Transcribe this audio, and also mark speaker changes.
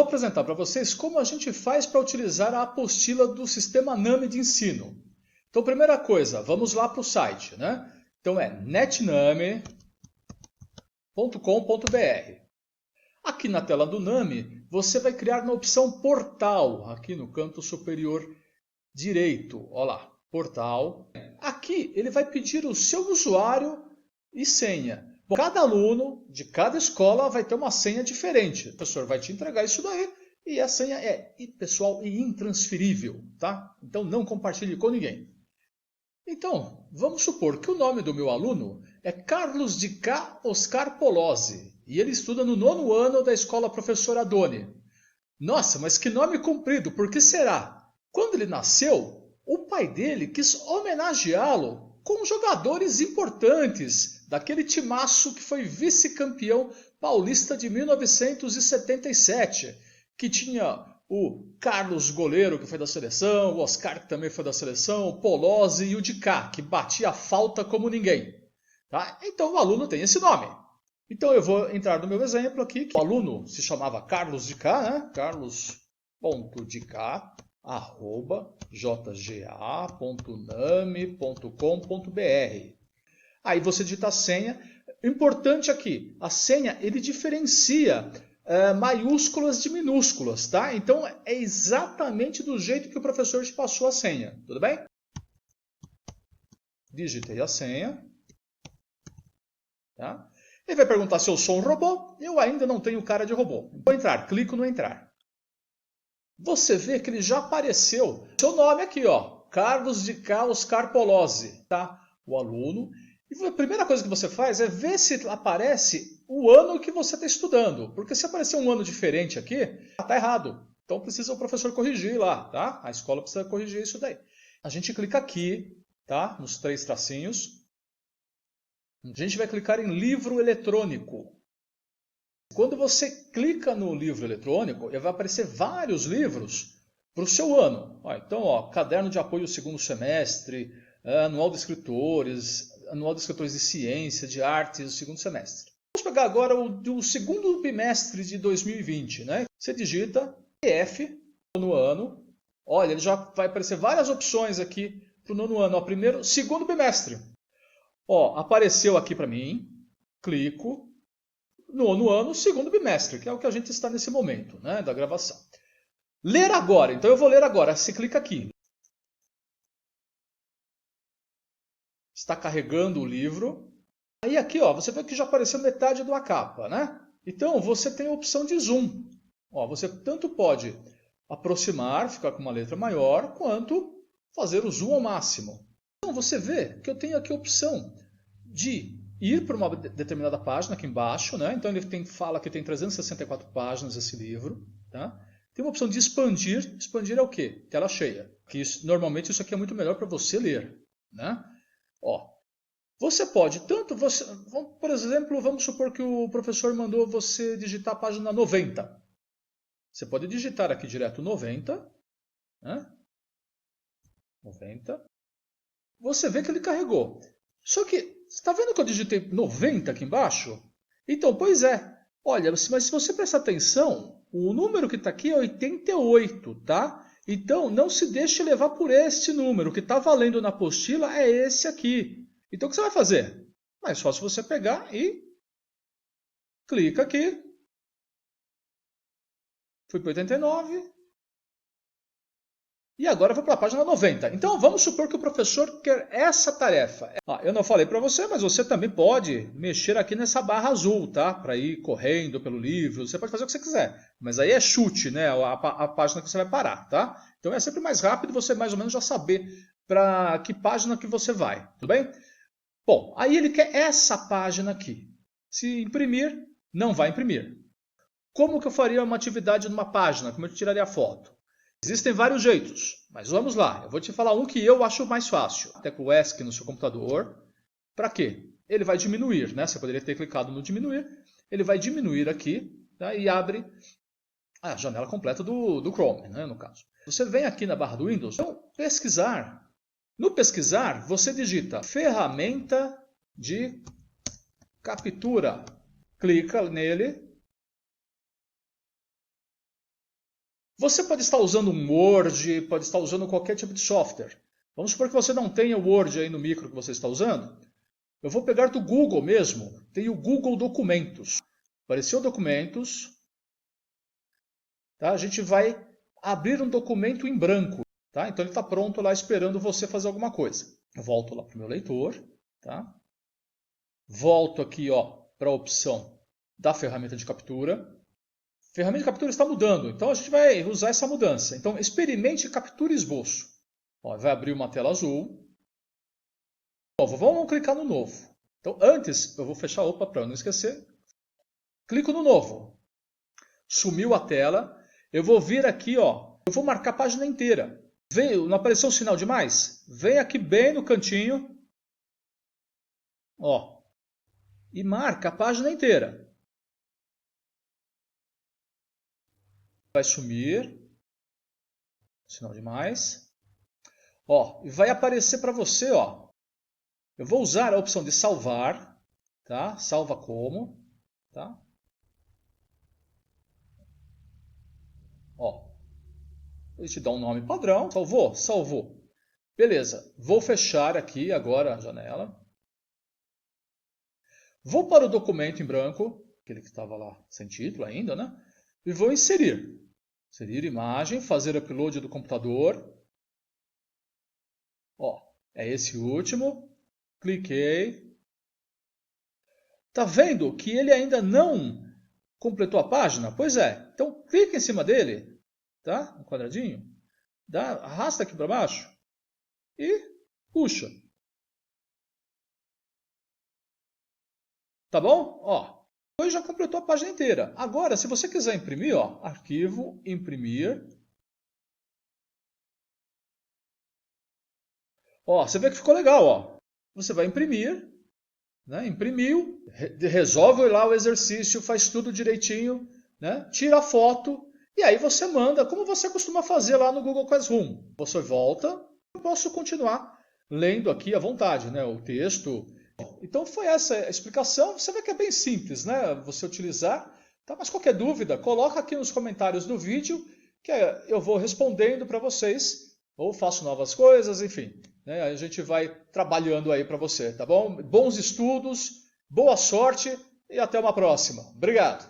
Speaker 1: vou apresentar para vocês como a gente faz para utilizar a apostila do sistema NAMI de ensino. Então, primeira coisa, vamos lá para o site, né? Então é netnami.com.br. Aqui na tela do NAMI, você vai criar na opção Portal, aqui no canto superior direito. Olha lá, Portal. Aqui ele vai pedir o seu usuário e senha. Bom, cada aluno de cada escola vai ter uma senha diferente. O professor vai te entregar isso daí e a senha é pessoal e intransferível, tá? Então não compartilhe com ninguém. Então, vamos supor que o nome do meu aluno é Carlos de K. Oscar Polozzi e ele estuda no 9º ano da escola Professor Adoni. Nossa, mas que nome comprido, por que será? Quando ele nasceu, o pai dele quis homenageá-lo com jogadores importantes daquele timaço que foi vice-campeão paulista de 1977, que tinha o Carlos goleiro, que foi da seleção, o Oscar, que também foi da seleção, o Polozzi e o de Cá, que batia a falta como ninguém. Tá? Então o aluno tem esse nome. Então eu vou entrar no meu exemplo aqui, que o aluno se chamava Carlos de Cá, né? carlos.dk@jga.nami.com.br. Aí você digita a senha. Importante aqui, a senha ele diferencia maiúsculas de minúsculas, tá? Então é exatamente do jeito que o professor te passou a senha, tudo bem? Digitei a senha, tá? Ele vai perguntar se eu sou um robô. Eu ainda não tenho cara de robô. Vou entrar, clico no entrar. Você vê que ele já apareceu. Seu nome aqui, ó, Carlos de K. Oscar Polozzi, tá? O aluno. E a primeira coisa que você faz é ver se aparece o ano que você está estudando. Porque se aparecer um ano diferente aqui, está errado. Então precisa o professor corrigir lá, tá? A escola precisa corrigir isso daí. A gente clica aqui, tá? Nos 3 tracinhos. A gente vai clicar em livro eletrônico. Quando você clica no livro eletrônico, vai aparecer vários livros para o seu ano. Então, caderno de apoio ao 2º semestre, anual de escritores de ciência, de artes, do 2º semestre. Vamos pegar agora o do 2º bimestre de 2020. Né? Você digita PF no ano. Olha, ele já vai aparecer várias opções aqui para o 9º ano. 2º bimestre. Apareceu aqui para mim. Clico. 9º ano, 2º bimestre, que é o que a gente está nesse momento, né, da gravação. Ler agora. Então eu vou ler agora. Você clica aqui. Está carregando o livro. Aí aqui, você vê que já apareceu metade da capa, né? Então você tem a opção de zoom. Você tanto pode aproximar, ficar com uma letra maior, quanto fazer o zoom ao máximo. Então você vê que eu tenho aqui a opção de ir para uma determinada página aqui embaixo, né? Então ele fala que tem 364 páginas esse livro, tá? Tem uma opção de expandir. Expandir é o quê? Tela cheia. Normalmente isso aqui é muito melhor para você ler, né? Você pode por exemplo, vamos supor que o professor mandou você digitar a página 90. Você pode digitar aqui direto 90, né? 90. Você vê que ele carregou. Só que, está vendo que eu digitei 90 aqui embaixo? Então, pois é. Olha, mas se você prestar atenção, o número que está aqui é 88, tá? Então, não se deixe levar por este número. O que está valendo na apostila é esse aqui. Então, o que você vai fazer? É só se você pegar e clica aqui. Fui para 89. E agora eu vou para a página 90. Então, vamos supor que o professor quer essa tarefa. Eu não falei para você, mas você também pode mexer aqui nessa barra azul, tá? Para ir correndo pelo livro. Você pode fazer o que você quiser. Mas aí é chute, né? A página que você vai parar, tá? Então, é sempre mais rápido você mais ou menos já saber para que página que você vai. Tudo bem? Bom, aí ele quer essa página aqui. Se imprimir, não vai imprimir. Como que eu faria uma atividade numa página? Como eu tiraria a foto? Existem vários jeitos, mas vamos lá. Eu vou te falar um que eu acho mais fácil. Tecla ESC no seu computador. Para quê? Ele vai diminuir, né? Você poderia ter clicado no diminuir. Ele vai diminuir aqui, tá? E abre a janela completa do Chrome, né? No caso. Você vem aqui na barra do Windows. Então, pesquisar. No pesquisar, você digita ferramenta de captura. Clica nele. Você pode estar usando um Word, pode estar usando qualquer tipo de software. Vamos supor que você não tenha o Word aí no micro que você está usando. Eu vou pegar do Google mesmo. Tem o Google Documentos. Apareceu Documentos. Tá? A gente vai abrir um documento em branco. Tá? Então ele está pronto lá esperando você fazer alguma coisa. Eu volto lá para o meu leitor. Tá? Volto aqui para a opção da ferramenta de captura. A ferramenta de captura está mudando, então a gente vai usar essa mudança. Então experimente captura esboço. Vai abrir uma tela azul. Vamos clicar no novo. Então antes eu vou fechar, para eu não esquecer. Clico no novo. Sumiu a tela. Eu vou vir aqui, eu vou marcar a página inteira. Veio, não apareceu o sinal de mais? Vem aqui bem no cantinho. E marca a página inteira. Vai sumir. Sinal de mais. E vai aparecer para você, Eu vou usar a opção de salvar, tá? Salva como, tá? Ele te dá um nome padrão. Salvou? Salvou. Beleza. Vou fechar aqui agora a janela. Vou para o documento em branco, aquele que estava lá sem título ainda, né? E vou inserir. Inserir imagem, fazer upload do computador. É esse último. Cliquei. Tá vendo que ele ainda não completou a página? Pois é. Então clica em cima dele, tá? Um quadradinho. Arrasta aqui para baixo e puxa. Tá bom? Depois já completou a página inteira. Agora, se você quiser imprimir, arquivo, imprimir. Você vê que ficou legal, Você vai imprimir, né? Imprimiu, resolve lá o exercício, faz tudo direitinho, né? Tira a foto e aí você manda, como você costuma fazer lá no Google Classroom. Você volta, eu posso continuar lendo aqui à vontade, né? O texto. Então foi essa a explicação. Você vê que é bem simples, né? Você utilizar. Tá? Mas qualquer dúvida, coloca aqui nos comentários do vídeo que eu vou respondendo para vocês. Ou faço novas coisas, enfim. Né? A gente vai trabalhando aí para você, tá bom? Bons estudos, boa sorte e até uma próxima. Obrigado!